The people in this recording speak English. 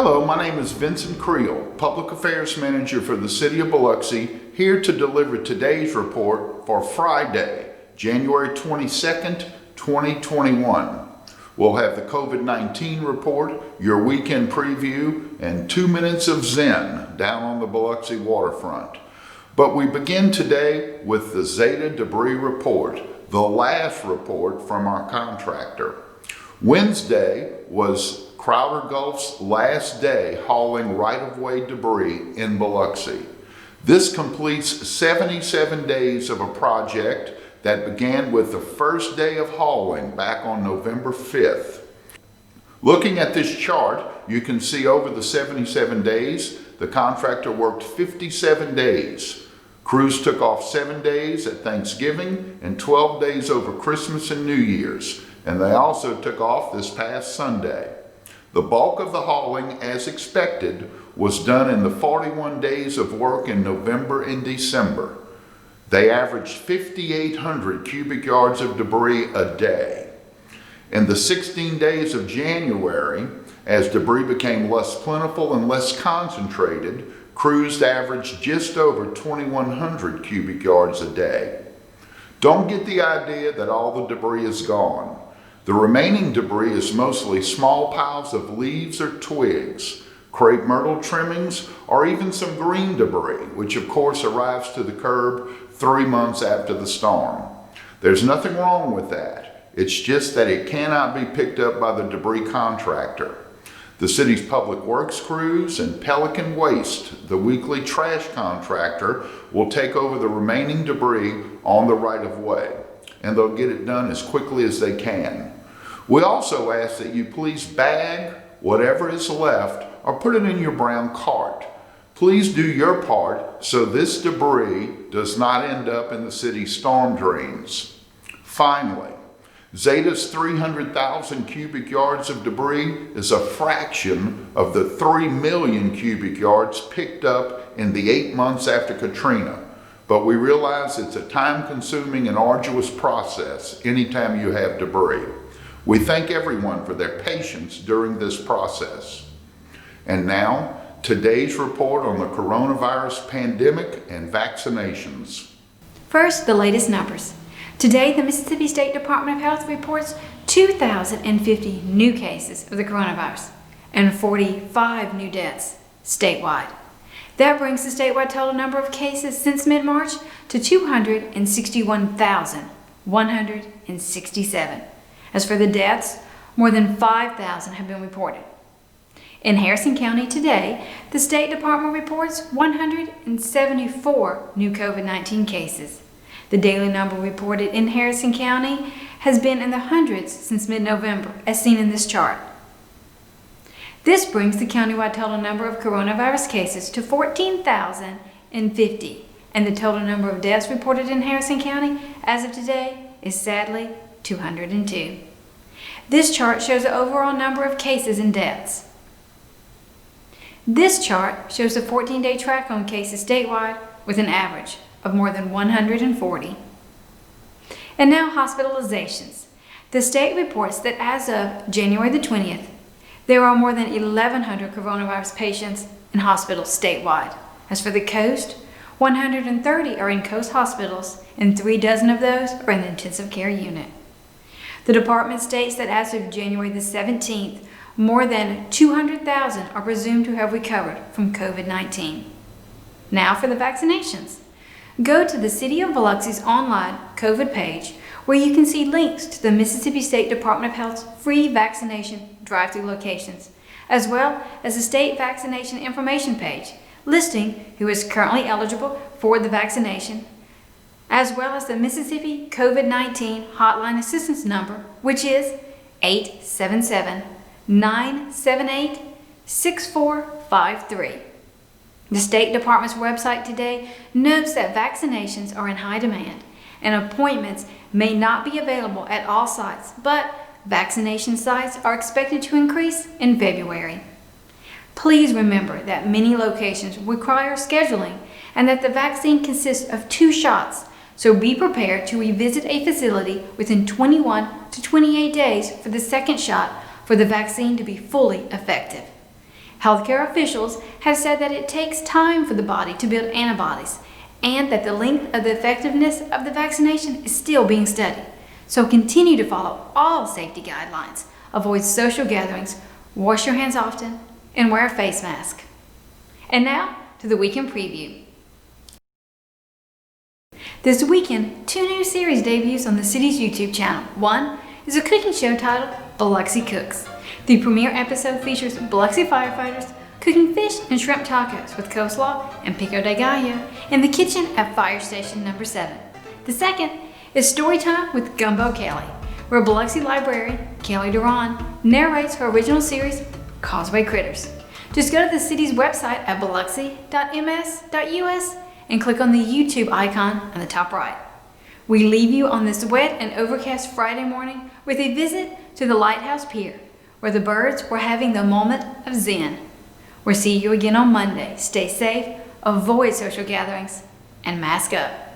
Hello, my name is Vincent Creel, Public Affairs Manager for the City of Biloxi, here to deliver today's report for Friday, January 22nd, 2021. We'll have the COVID-19 report, your weekend preview, and 2 minutes of Zen down on the Biloxi waterfront. But we begin today with the Zeta debris report, the last report from our contractor. Wednesday was Crowder Gulf's last day hauling right-of-way debris in Biloxi. This completes 77 days of a project that began with the first day of hauling back on November 5th. Looking at this chart, you can see over the 77 days, the contractor worked 57 days. Crews took off 7 days at Thanksgiving and 12 days over Christmas and New Year's, and they also took off this past Sunday. The bulk of the hauling, as expected, was done in the 41 days of work in November and December. They averaged 5,800 cubic yards of debris a day. In the 16 days of January, as debris became less plentiful and less concentrated, crews averaged just over 2,100 cubic yards a day. Don't get the idea that all the debris is gone. The remaining debris is mostly small piles of leaves or twigs, crepe myrtle trimmings, or even some green debris, which of course arrives to the curb 3 months after the storm. There's nothing wrong with that. It's just that it cannot be picked up by the debris contractor. The city's public works crews and Pelican Waste, the weekly trash contractor, will take over the remaining debris on the right-of-way, and they'll get it done as quickly as they can. We also ask that you please bag whatever is left or put it in your brown cart. Please do your part so this debris does not end up in the city's storm drains. Finally, Zeta's 300,000 cubic yards of debris is a fraction of the 3 million cubic yards picked up in the 8 months after Katrina. But we realize it's a time-consuming and arduous process anytime you have debris. We thank everyone for their patience during this process. And now, today's report on the coronavirus pandemic and vaccinations. First, the latest numbers. Today, the Mississippi State Department of Health reports 2,050 new cases of the coronavirus and 45 new deaths statewide. That brings the statewide total number of cases since mid-March to 261,167. As for the deaths, more than 5,000 have been reported. In Harrison County today, the State Department reports 174 new COVID-19 cases. The daily number reported in Harrison County has been in the hundreds since mid-November, as seen in this chart. This brings the countywide total number of coronavirus cases to 14,050, and the total number of deaths reported in Harrison County as of today is sadly 202. This chart shows the overall number of cases and deaths. This chart shows the 14-day track on cases statewide with an average of more than 140. And now hospitalizations. The state reports that as of January the 20th, there are more than 1,100 coronavirus patients in hospitals statewide. As for the coast, 130 are in coast hospitals and 36 of those are in the intensive care unit. The department states that as of January the 17th, more than 200,000 are presumed to have recovered from COVID-19. Now for the vaccinations. Go to the City of Biloxi's online COVID page where you can see links to the Mississippi State Department of Health's free vaccination drive-through locations, as well as the state vaccination information page listing who is currently eligible for the vaccination, as well as the Mississippi COVID-19 hotline assistance number, which is 877-978-6453. The State Department's website today notes that vaccinations are in high demand and appointments may not be available at all sites, but vaccination sites are expected to increase in February. Please remember that many locations require scheduling and that the vaccine consists of 2 shots, so be prepared to revisit a facility within 21 to 28 days for the second shot for the vaccine to be fully effective. Healthcare officials have said that it takes time for the body to build antibodies and that the length of the effectiveness of the vaccination is still being studied. So continue to follow all safety guidelines. Avoid social gatherings, wash your hands often, and wear a face mask. And now to the weekend preview. This weekend, 2 new series debuts on the city's YouTube channel. One is a cooking show titled Biloxi Cooks. The premiere episode features Biloxi firefighters cooking fish and shrimp tacos with coleslaw and pico de gallo in the kitchen at Fire Station Number 7. The second is Storytime with Gumbo Kelly, where Biloxi librarian Kelly Duran narrates her original series, Causeway Critters. Just go to the city's website at biloxi.ms.us and click on the YouTube icon on the top right. We leave you on this wet and overcast Friday morning with a visit to the Lighthouse Pier, where the birds were having the moment of zen. We'll see you again on Monday. Stay safe, avoid social gatherings, and mask up.